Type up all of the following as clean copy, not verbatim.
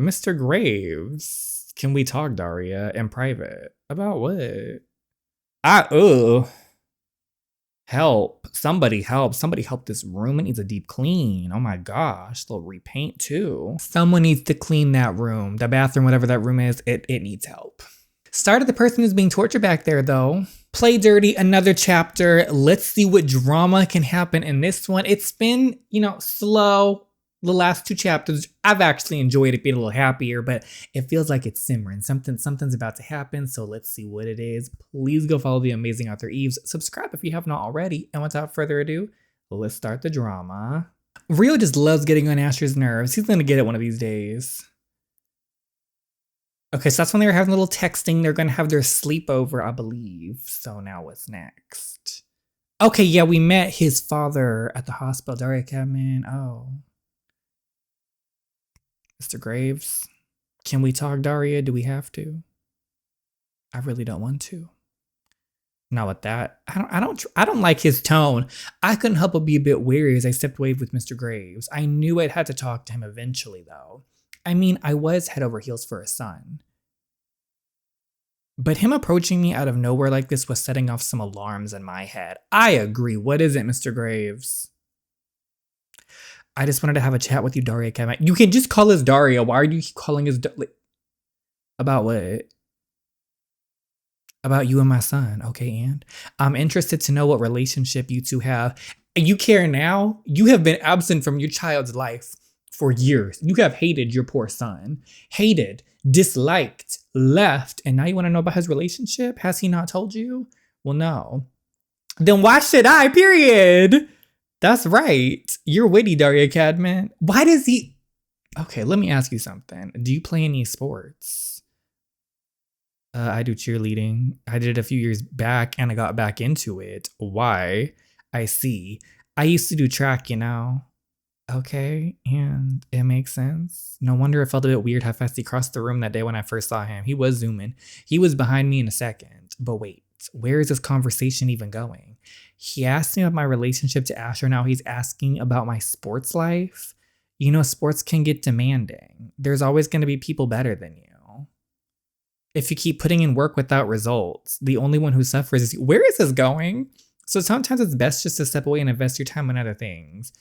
Mr. Graves, can we talk, Daria, in private? About what? Ugh. Help. Somebody help. Somebody help this room. It needs a deep clean. Oh my gosh. A little repaint too. Someone needs to clean that room. The bathroom, whatever that room is, it needs help. Started the person who's being tortured back there though. Play dirty, another chapter. Let's see what drama can happen in this one. It's been, slow. The last two chapters, I've actually enjoyed it being a little happier, but it feels like it's simmering. Something's about to happen, so let's see what it is. Please go follow the amazing author Yves. Subscribe if you have not already. And without further ado, let's start the drama. Rio just loves getting on Asher's nerves. He's gonna get it one of these days. Okay, so that's when they were having a little texting. They're gonna have their sleepover, I believe. So now what's next? Okay, yeah, we met his father at the hospital. Daria Cadman. Oh. Mr. Graves, can we talk, Daria? Do we have to? I really don't want to. Not with that. I don't like his tone. I couldn't help but be a bit wary as I stepped away with Mr. Graves. I knew I'd had to talk to him eventually, though. I mean, I was head over heels for his son. But him approaching me out of nowhere like this was setting off some alarms in my head. I agree. What is it, Mr. Graves? I just wanted to have a chat with you, Daria. You can just call us Daria. Why are you calling us? About what? About you and my son. Okay, and I'm interested to know what relationship you two have. And you care now? You have been absent from your child's life for years. You have hated your poor son. Hated, disliked, left. And now you want to know about his relationship? Has he not told you? Well, no. Then why should I? Period. That's right. You're witty, Daria Cadman. Why does he... Okay, let me ask you something. Do you play any sports? I do cheerleading. I did it a few years back and I got back into it. Why? I see. I used to do track, Okay, and it makes sense. No wonder it felt a bit weird how fast he crossed the room that day when I first saw him. He was zooming. He was behind me in a second. But wait, where is this conversation even going? He asked me about my relationship to Asher. Now he's asking about my sports life. Sports can get demanding. There's always going to be people better than you. If you keep putting in work without results, the only one who suffers is you. Where is this going? So sometimes it's best just to step away and invest your time in other things.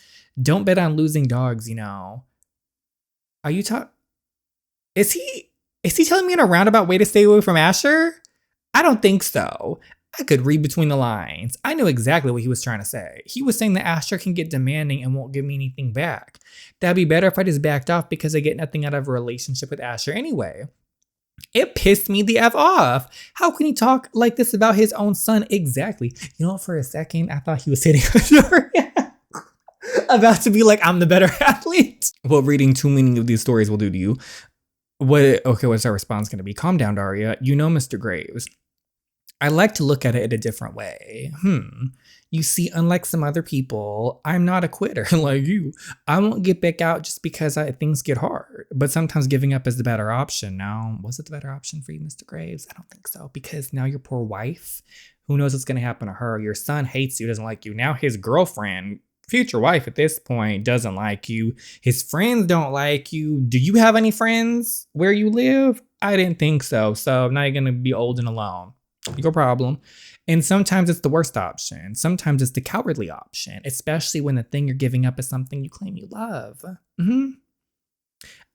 Don't bet on losing dogs, Are you Is he telling me in a roundabout way to stay away from Asher? I don't think so. I could read between the lines. I knew exactly what he was trying to say. He was saying that Asher can get demanding and won't give me anything back. That'd be better if I just backed off because I get nothing out of a relationship with Asher anyway. It pissed me the F off. How can he talk like this about his own son? Exactly. For a second, I thought he was hitting about to be like, I'm the better athlete. What reading too many of these stories will do to you. What's our response going to be? Calm down, Daria. Mr. Graves. I like to look at it in a different way. You see, unlike some other people, I'm not a quitter like you. I won't get back out just because things get hard. But sometimes giving up is the better option. Now, was it the better option for you, Mr. Graves? I don't think so. Because now your poor wife, who knows what's going to happen to her? Your son hates you, doesn't like you. Now his girlfriend, future wife at this point, doesn't like you. His friends don't like you. Do you have any friends where you live? I didn't think so. So now you're going to be old and alone. Your problem. And sometimes it's the worst option. Sometimes it's the cowardly option, especially when the thing you're giving up is something you claim you love.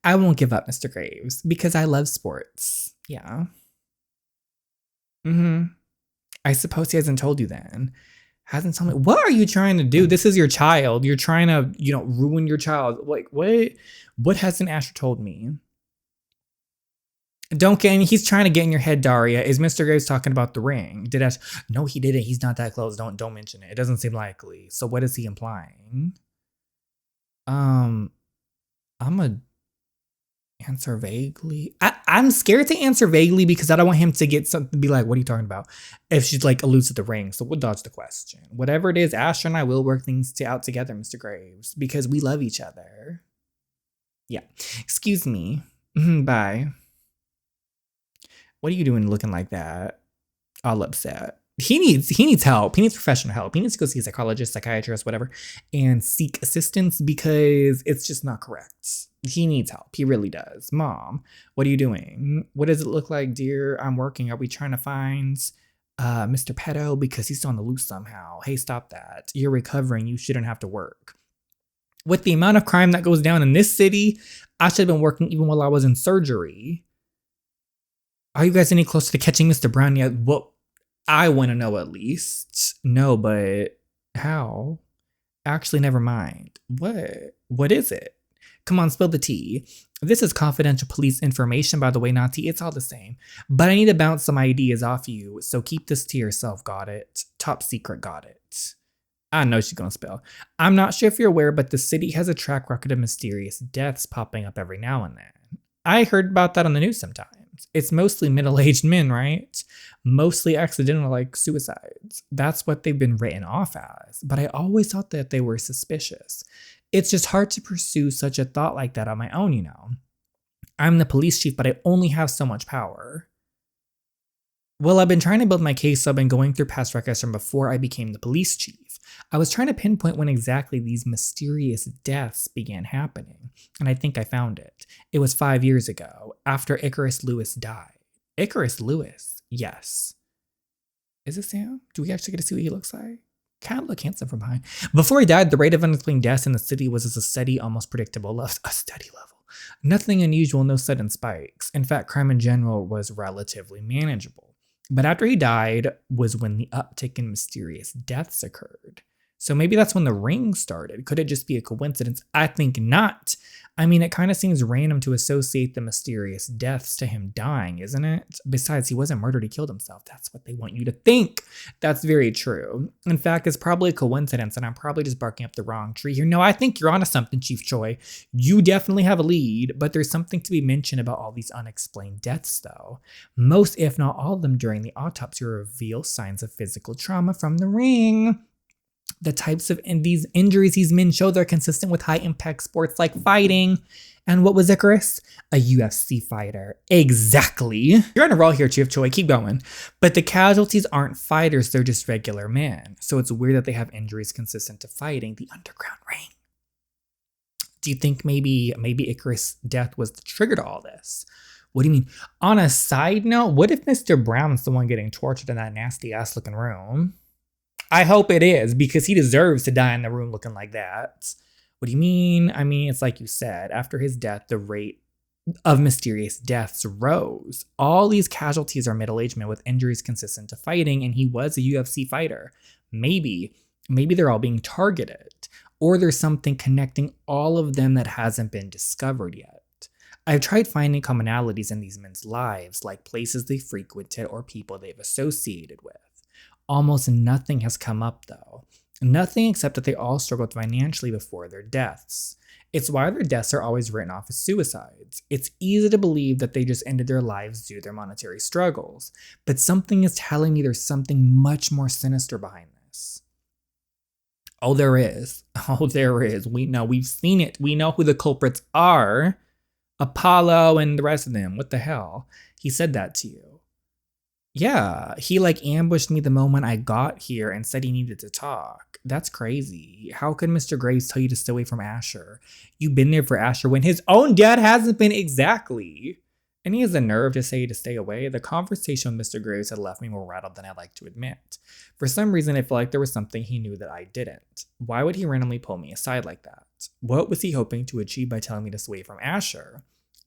I won't give up, Mr. Graves, because I love sports. Yeah. I suppose he hasn't told you then. Hasn't told me. What are you trying to do? This is your child. You're trying to, ruin your child. Like, what? What hasn't Asher told me? He's trying to get in your head, Daria. Is Mr. Graves talking about the ring? No, he didn't. He's not that close. Don't mention it. It doesn't seem likely. So what is he implying? I'm a answer vaguely. I'm scared to answer vaguely because I don't want him to get something to be like, what are you talking about? If she's like alludes to the ring. So we'll dodge the question. Whatever it is, Asher and I will work things out together, Mr. Graves, because we love each other. Yeah. Excuse me. Bye. What are you doing looking like that? All upset. He needs help. He needs professional help. He needs to go see a psychologist, psychiatrist, whatever, and seek assistance because it's just not correct. He needs help. He really does. Mom, what are you doing? What does it look like, dear? I'm working. Are we trying to find Mr. Pedo because he's on the loose somehow? Hey, stop that. You're recovering. You shouldn't have to work. With the amount of crime that goes down in this city, I should have been working even while I was in surgery. Are you guys any closer to catching Mr. Brown yet? Well, I want to know at least. No, but how? Actually, never mind. What? What is it? Come on, spill the tea. This is confidential police information, by the way, Nati. It's all the same. But I need to bounce some ideas off you, so keep this to yourself, got it? Top secret, got it? I know she's gonna spill. I'm not sure if you're aware, but the city has a track record of mysterious deaths popping up every now and then. I heard about that on the news sometimes. It's mostly middle-aged men, right? Mostly accidental, like suicides. That's what they've been written off as. But I always thought that they were suspicious. It's just hard to pursue such a thought like that on my own, you know. I'm the police chief, but I only have so much power. Well, I've been trying to build my case, so I've been going through past records from before I became the police chief. I was trying to pinpoint when exactly these mysterious deaths began happening, and I think I found it. It was 5 years ago, after Icarus Lewis died. Icarus Lewis? Yes. Is it Sam? Do we actually get to see what he looks like? Kind of look handsome from behind. Before he died, the rate of unexplained deaths in the city was at a steady, almost predictable level. A steady level. Nothing unusual, no sudden spikes. In fact, crime in general was relatively manageable. But after he died was when the uptick in mysterious deaths occurred. So maybe that's when the ring started. Could it just be a coincidence? I think not. I mean, it kind of seems random to associate the mysterious deaths to him dying, isn't it? Besides, he wasn't murdered, he killed himself. That's what they want you to think. That's very true. In fact, it's probably a coincidence, and I'm probably just barking up the wrong tree here. No, I think you're onto something, Chief Choi. You definitely have a lead, but there's something to be mentioned about all these unexplained deaths, though. Most, if not all of them, during the autopsy reveal signs of physical trauma from the ring. The types of these injuries these men show, they're consistent with high-impact sports like fighting. And what was Icarus? A UFC fighter. Exactly. You're on a roll here, Chief Choi. Keep going. But the casualties aren't fighters, they're just regular men. So it's weird that they have injuries consistent to fighting the underground ring. Do you think maybe Icarus' death was the trigger to all this? What do you mean? On a side note, what if Mr. Brown's the one getting tortured in that nasty-ass looking room? I hope it is, because he deserves to die in the room looking like that. What do you mean? I mean, it's like you said, after his death, the rate of mysterious deaths rose. All these casualties are middle-aged men with injuries consistent to fighting, and he was a UFC fighter. Maybe they're all being targeted, or there's something connecting all of them that hasn't been discovered yet. I've tried finding commonalities in these men's lives, like places they frequented or people they've associated with. Almost nothing has come up though. Nothing except that they all struggled financially before their deaths. It's why their deaths are always written off as suicides. It's easy to believe that they just ended their lives due to their monetary struggles. But something is telling me there's something much more sinister behind this. Oh, there is. Oh, there is. We know. We've seen it. We know who the culprits are. Apollo and the rest of them. What the hell? He said that to you. Yeah, he ambushed me the moment I got here and said he needed to talk. That's crazy. How could Mr. Graves tell you to stay away from Asher? You've been there for Asher when his own dad hasn't been. Exactly. And he has the nerve to say to stay away. The conversation with Mr. Graves had left me more rattled than I'd like to admit. For some reason, I feel like there was something he knew that I didn't. Why would he randomly pull me aside like that? What was he hoping to achieve by telling me to stay away from Asher?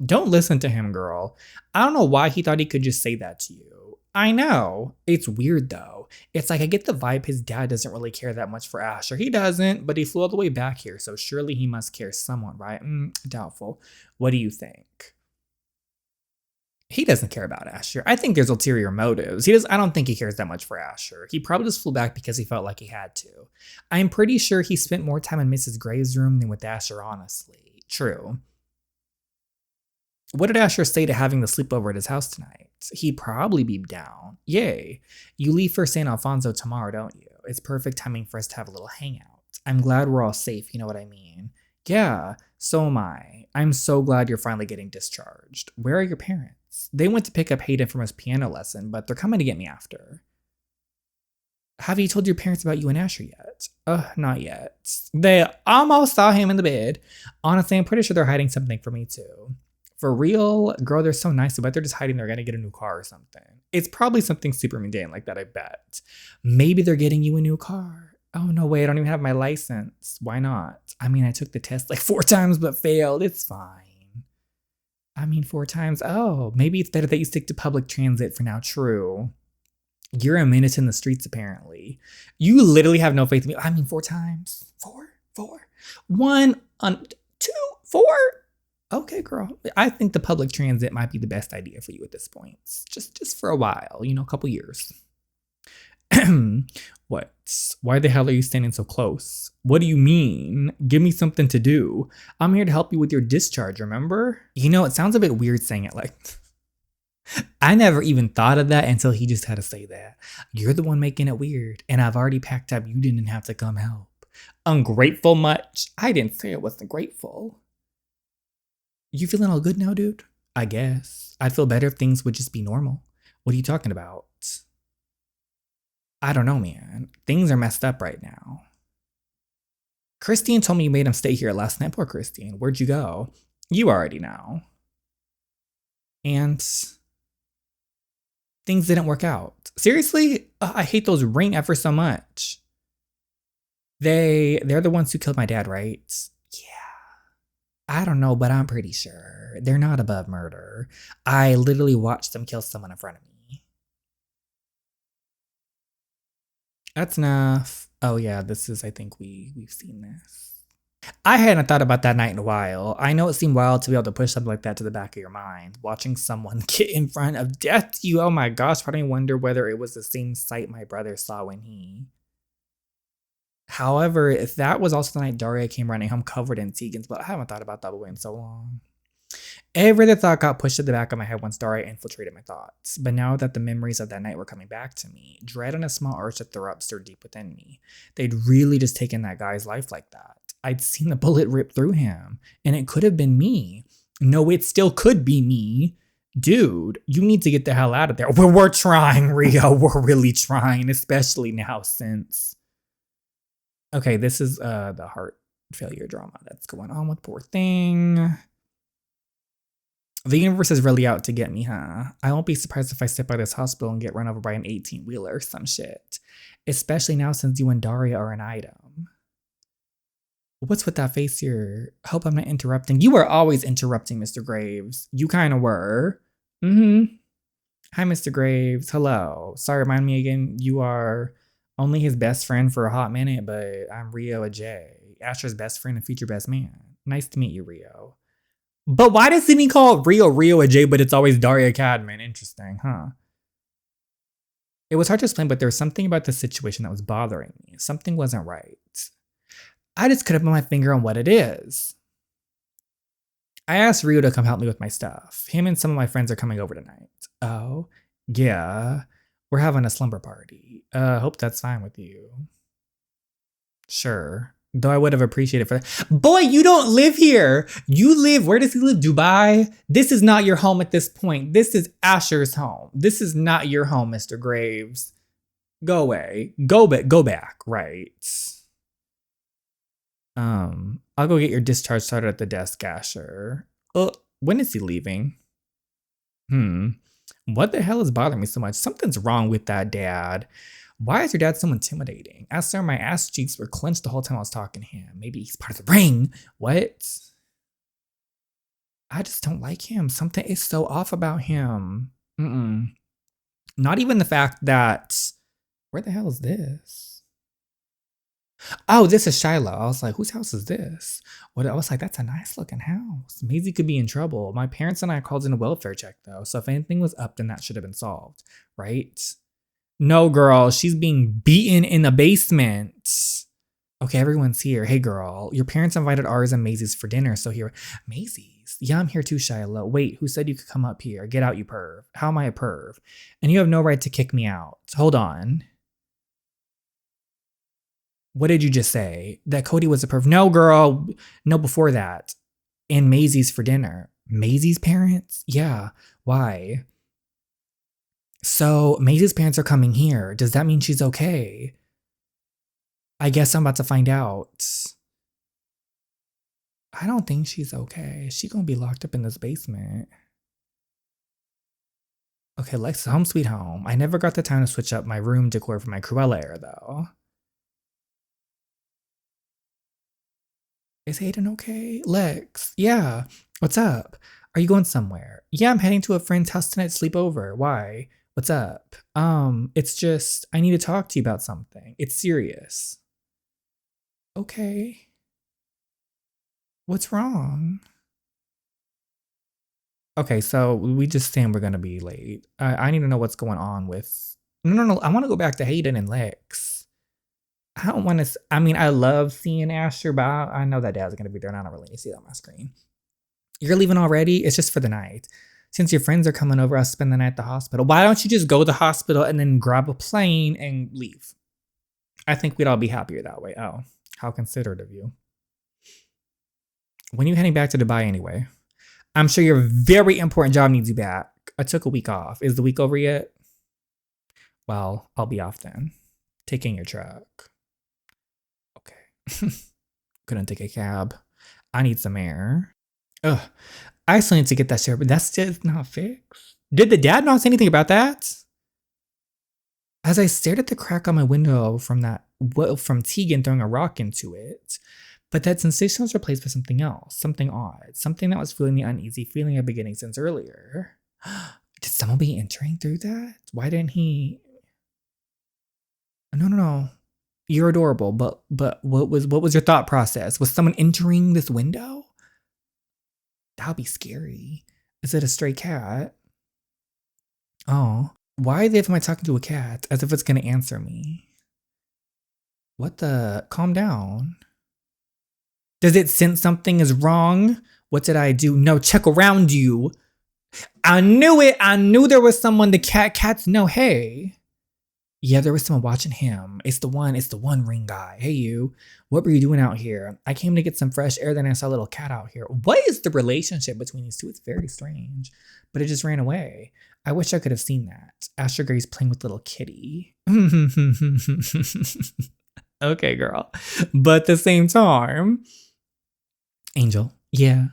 Don't listen to him, girl. I don't know why he thought he could just say that to you. I know. It's weird though. It's like I get the vibe his dad doesn't really care that much for Asher. He doesn't, but he flew all the way back here, so surely he must care somewhat, right? Doubtful. What do you think? He doesn't care about Asher. I think there's ulterior motives. I don't think he cares that much for Asher. He probably just flew back because he felt like he had to. I'm pretty sure he spent more time in Mrs. Graves' room than with Asher, honestly. True. What did Asher say to having the sleepover at his house tonight? He'd probably be down. Yay. You leave for San Alfonso tomorrow, don't you? It's perfect timing for us to have a little hangout. I'm glad we're all safe, you know what I mean? Yeah, so am I. I'm so glad you're finally getting discharged. Where are your parents? They went to pick up Hayden from his piano lesson, but they're coming to get me after. Have you told your parents about you and Asher yet? Not yet. They almost saw him in the bed. Honestly, I'm pretty sure they're hiding something from me too. For real, girl, they're so nice. I bet they're just hiding they're gonna get a new car or something. It's probably something super mundane like that, I bet. Maybe they're getting you a new car. Oh, no way, I don't even have my license. Why not? I mean, I took the test like 4 times but failed. It's fine. I mean, 4 times. Oh, maybe it's better that you stick to public transit for now. True. You're a menace in the streets, apparently. You literally have no faith in me. I mean, 4 times. 4. 1, 2, 4. Okay, girl. I think the public transit might be the best idea for you at this point. Just for a while, a couple years. What? Why the hell are you standing so close? What do you mean? Give me something to do. I'm here to help you with your discharge, remember? It sounds a bit weird saying it like I never even thought of that until he just had to say that. You're the one making it weird, and I've already packed up. You didn't have to come help. Ungrateful much? I didn't say I wasn't grateful. You feeling all good now, dude? I guess. I'd feel better if things would just be normal. What are you talking about? I don't know, man. Things are messed up right now. Christine told me you made him stay here last night. Poor Christine. Where'd you go? You already know. And things didn't work out. Seriously? I hate those ring efforts so much. They're the ones who killed my dad, right? Yeah. I don't know, but I'm pretty sure. They're not above murder. I literally watched them kill someone in front of me. That's enough. Oh yeah, I think we've seen this. I hadn't thought about that night in a while. I know it seemed wild to be able to push something like that to the back of your mind. Watching someone get in front of death to you, oh my gosh, part of me wonder whether it was the same sight my brother saw when he... However, if that was also the night Daria came running home covered in Tegan's blood, I haven't thought about that way in so long. Every other thought got pushed to the back of my head once Daria infiltrated my thoughts. But now that the memories of that night were coming back to me, dread and a small urge to throw up stirred deep within me. They'd really just taken that guy's life like that. I'd seen the bullet rip through him, and it could have been me. No, it still could be me. Dude, you need to get the hell out of there. We're trying, Rio. We're really trying, especially now since... Okay, this is the heart failure drama that's going on with poor thing. The universe is really out to get me, huh? I won't be surprised if I step by this hospital and get run over by an 18-wheeler or some shit. Especially now since you and Daria are an item. What's with that face here? Hope I'm not interrupting. You were always interrupting, Mr. Graves. You kind of were. Hi, Mr. Graves. Hello. Sorry, remind me again. You are only his best friend for a hot minute, but I'm Rio Ajay, Asher's best friend and future best man. Nice to meet you, Rio. But why does he call Rio Ajay, but it's always Daria Cadman? Interesting, huh? It was hard to explain, but there was something about the situation that was bothering me. Something wasn't right. I just couldn't put my finger on what it is. I asked Rio to come help me with my stuff. Him and some of my friends are coming over tonight. Oh, yeah. We're having a slumber party. Hope that's fine with you. Sure. Though I would have appreciated for that. Boy, you don't live here. You live, where does he live? Dubai? This is not your home at this point. This is Asher's home. This is not your home, Mr. Graves. Go away. Go back, right. I'll go get your discharge started at the desk, Asher. When is he leaving? What the hell is bothering me so much? Something's wrong with that dad. Why is your dad so intimidating? I swear my ass cheeks were clenched the whole time I was talking to him. Maybe he's part of the ring. What? I just don't like him. Something is so off about him. Not even the fact that... Where the hell is this? Oh, this is Shiloh. I was like, whose house is this? I was like, that's a nice looking house. Maisie could be in trouble. My parents and I called in a welfare check though. So if anything was up, then that should have been solved, right? No, girl, she's being beaten in the basement. Okay, everyone's here. Hey, girl, your parents invited ours and Maisie's for dinner. So here, Maisie's. Yeah, I'm here too, Shiloh. Wait, who said you could come up here? Get out, you perv. How am I a perv? And you have no right to kick me out. Hold on. What did you just say? That Cody was a perv? No, girl. No, before that. And Maisie's for dinner. Maisie's parents? Yeah. Why? So Maisie's parents are coming here. Does that mean she's okay? I guess I'm about to find out. I don't think she's okay. She gonna be locked up in this basement. Okay, Lex, home sweet home. I never got the time to switch up my room decor for my Cruella era, though. Is Hayden okay? Lex, yeah. What's up? Are you going somewhere? Yeah, I'm heading to a friend's house tonight to sleep over. Why? What's up? It's just, I need to talk to you about something. It's serious. Okay. What's wrong? Okay, so we just saying we're gonna be late. I need to know what's going on with. No. I want to go back to Hayden and Lex. I don't want to. I mean, I love seeing Asher, but I know that Dad's gonna be there, and I don't really need to see it on my screen. You're leaving already? It's just for the night. Since your friends are coming over, I'll spend the night at the hospital. Why don't you just go to the hospital and then grab a plane and leave? I think we'd all be happier that way. Oh, how considerate of you. When are you heading back to Dubai anyway? I'm sure your very important job needs you back. I took a week off. Is the week over yet? Well, I'll be off then. Taking your truck. Okay. Couldn't take a cab. I need some air. Ugh. I still need to get that share, but that's just not fixed. Did the dad not say anything about that? As I stared at the crack on my window from Tegan throwing a rock into it, but that sensation was replaced by something else, something odd, something that was feeling the uneasy feeling I've been getting since earlier. Did someone be entering through that? Why didn't he? No. You're adorable, but what was your thought process? Was someone entering this window? That would be scary. Is it a stray cat? Oh, why the f am I talking to a cat as if it's gonna answer me? What the? Calm down. Does it sense something is wrong? What did I do? No, check around you. I knew it. I knew there was someone. The cats know. Hey. Yeah, there was someone watching him. It's the one ring guy. Hey, you. What were you doing out here? I came to get some fresh air, then I saw a little cat out here. What is the relationship between these two? It's very strange. But it just ran away. I wish I could have seen that. Asher Gray's playing with little kitty. Okay, girl. But at the same time, Angel, yeah.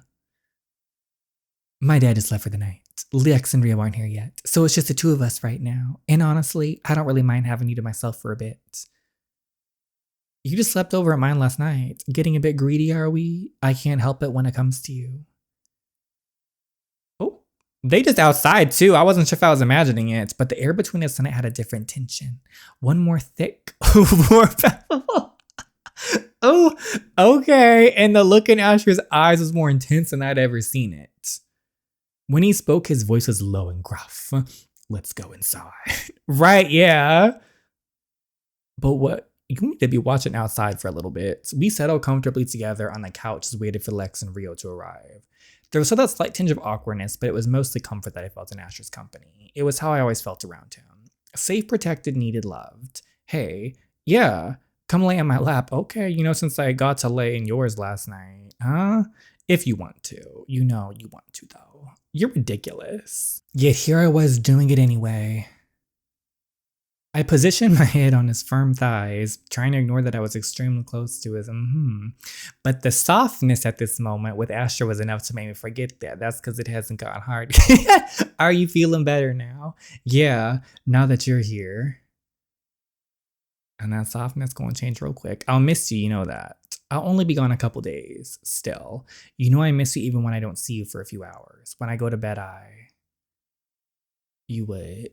My dad just left for the night. Lex and Rio aren't here yet, so it's just the two of us right now. And honestly, I don't really mind having you to myself for a bit. You just slept over at mine last night. Getting a bit greedy, are we? I can't help it when it comes to you. Oh, they just outside too. I wasn't sure if I was imagining it, but the air between us tonight had a different tension. One more thick, more palpable. Oh, okay. And the look in Asher's eyes was more intense than I'd ever seen it. When he spoke, his voice was low and gruff. Let's go inside. Right, yeah. But what? You need to be watching outside for a little bit. We settled comfortably together on the couch as we waited for Lex and Rio to arrive. There was still that slight tinge of awkwardness, but it was mostly comfort that I felt in Asher's company. It was how I always felt around him. Safe, protected, needed, loved. Hey, yeah, come lay on my lap. Okay, since I got to lay in yours last night. Huh? If you want to. You know you want to, though. You're ridiculous. Yet here I was doing it anyway. I positioned my head on his firm thighs, trying to ignore that I was extremely close to his But the softness at this moment with Asher was enough to make me forget that. That's because it hasn't gotten hard. Are you feeling better now? Yeah, now that you're here. And that softness going to change real quick. I'll miss you, you know that. I'll only be gone a couple days, still. You know I miss you even when I don't see you for a few hours. When I go to bed, You would.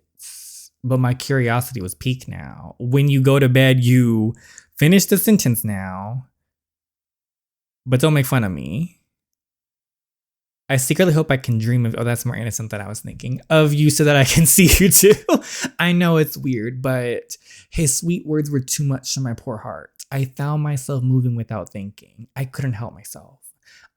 But my curiosity was piqued now. When you go to bed, you finish the sentence now. But don't make fun of me. I secretly hope I can dream of, that's more innocent than I was thinking, of you so that I can see you too. I know it's weird, but his sweet words were too much for my poor heart. I found myself moving without thinking. I couldn't help myself.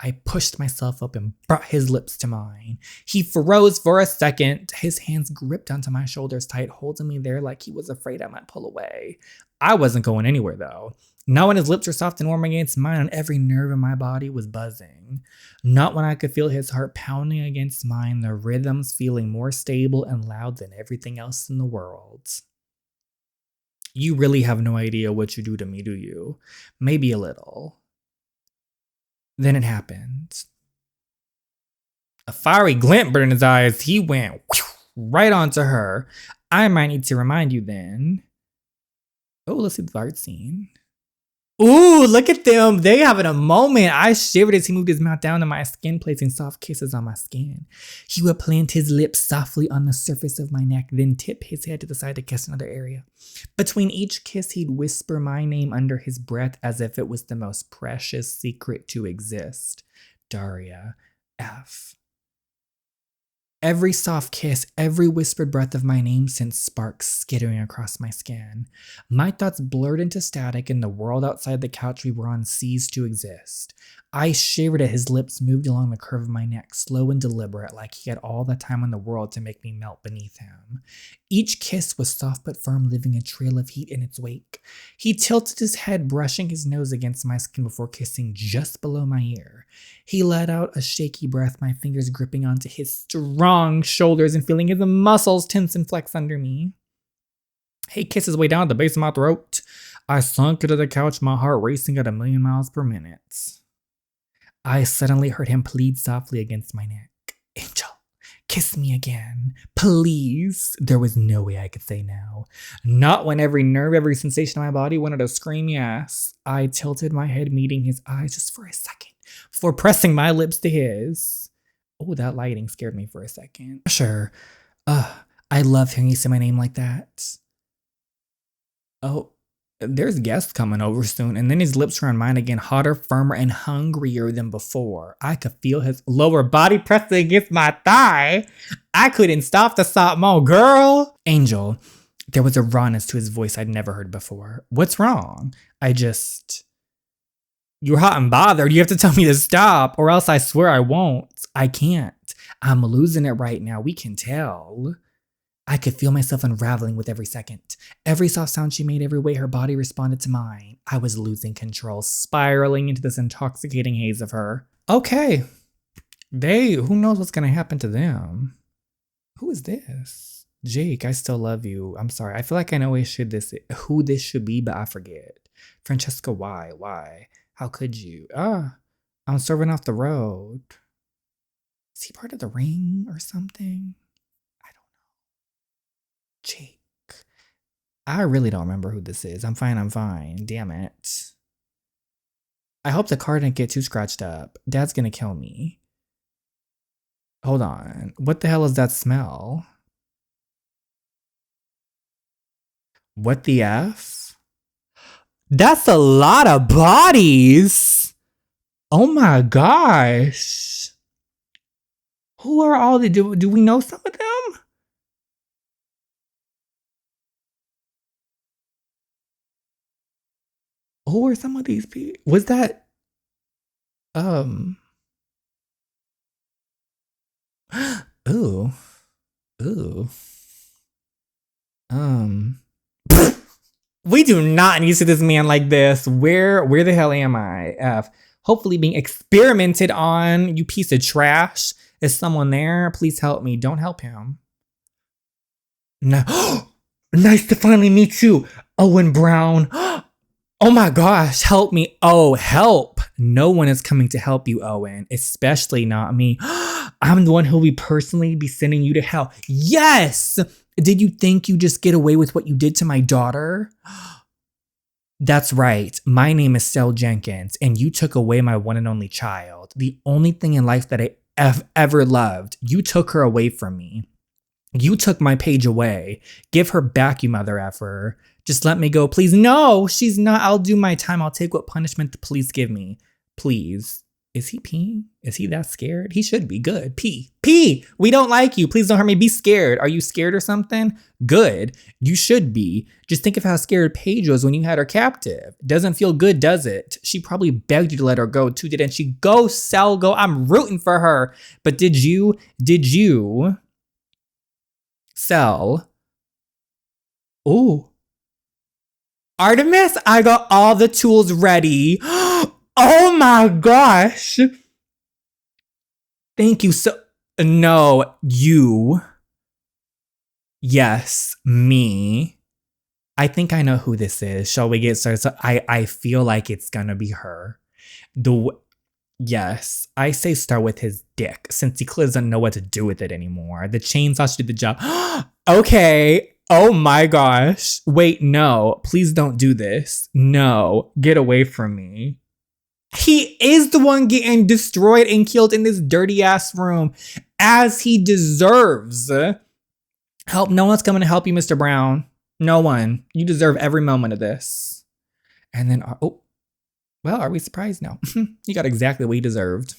I pushed myself up and brought his lips to mine. He froze for a second. His hands gripped onto my shoulders tight, holding me there like he was afraid I might pull away. I wasn't going anywhere though. Not when his lips were soft and warm against mine and every nerve in my body was buzzing. Not when I could feel his heart pounding against mine, the rhythms feeling more stable and loud than everything else in the world. You really have no idea what you do to me, do you? Maybe a little. Then it happened. A fiery glint burned in his eyes. He went right onto her. I might need to remind you then. Oh, let's see the art scene. Ooh, look at them. They having a moment. I shivered as he moved his mouth down to my skin, placing soft kisses on my skin. He would plant his lips softly on the surface of my neck, then tip his head to the side to kiss another area. Between each kiss, he'd whisper my name under his breath as if it was the most precious secret to exist. Daria F. Every soft kiss, every whispered breath of my name sent sparks skittering across my skin. My thoughts blurred into static and the world outside the couch we were on ceased to exist. I shivered as his lips moved along the curve of my neck, slow and deliberate, like he had all the time in the world to make me melt beneath him. Each kiss was soft but firm, leaving a trail of heat in its wake. He tilted his head, brushing his nose against my skin before kissing just below my ear. He let out a shaky breath, my fingers gripping onto his strong shoulders and feeling his muscles tense and flex under me. He kissed his way down at the base of my throat. I sunk into the couch, my heart racing at 1,000,000 miles per minute. I suddenly heard him plead softly against my neck. Angel, kiss me again, please. There was no way I could say no. Not when every nerve, every sensation in my body wanted to scream yes. I tilted my head, meeting his eyes just for a second, before pressing my lips to his. Oh, that lighting scared me for a second. Sure. I love hearing you say my name like that. Oh, there's guests coming over soon. And then his lips were on mine again, hotter, firmer, and hungrier than before. I could feel his lower body pressing against my thigh. I couldn't stop to stop more, girl. Angel, there was a rawness to his voice I'd never heard before. What's wrong? You're hot and bothered. You have to tell me to stop, or else I swear I won't. I can't. I'm losing it right now. We can tell. I could feel myself unraveling with every second. Every soft sound she made, every way her body responded to mine. I was losing control, spiraling into this intoxicating haze of her. Okay. Who knows what's going to happen to them? Who is this? Jake, I still love you. I'm sorry. I feel like I know who this should be, but I forget. Francesca, why? Why? How could you? I'm serving off the road. Is he part of the ring or something? Jake. I really don't remember who this is. I'm fine. Damn it. I hope the car didn't get too scratched up. Dad's gonna kill me. Hold on. What the hell is that smell? What the F? That's a lot of bodies. Oh my gosh. Who are all the, do we know some of them? Who are some of these people? Was that, ooh, ooh, we do not need to see this man like this. Where the hell am I? F. Hopefully being experimented on, you piece of trash. Is someone there? Please help me. Don't help him. No. Nice to finally meet you, Owen Brown. Oh my gosh, help me. Oh, help. No one is coming to help you, Owen, especially not me. I'm the one who will personally be sending you to hell. Yes! Did you think you just get away with what you did to my daughter? That's right. My name is Sel Jenkins, and you took away my one and only child. The only thing in life that I ever loved. You took her away from me. You took my Paige away. Give her back, you mother effer. Just let me go, please. No, she's not. I'll do my time. I'll take what punishment the police give me. Please. Is he peeing? Is he that scared? He should be. Good. Pee. Pee! We don't like you. Please don't hurt me. Be scared. Are you scared or something? Good. You should be. Just think of how scared Paige was when you had her captive. Doesn't feel good, does it? She probably begged you to let her go too, didn't she? Go, Sel, go. I'm rooting for her. But did you, Sel? Oh. Artemis, I got all the tools ready. Oh my gosh. Thank you so. No, you. Yes, me. I think I know who this is. Shall we get started? So I feel like it's gonna be her. The Yes, I say start with his dick since he clearly doesn't know what to do with it anymore. The chainsaw should do the job. Okay. Oh my gosh. Wait, no. Please don't do this. No. Get away from me. He is the one getting destroyed and killed in this dirty ass room as he deserves. Help. No one's coming to help you, Mr. Brown. No one. You deserve every moment of this. And then, oh, well, are we surprised? No. He got exactly what he deserved.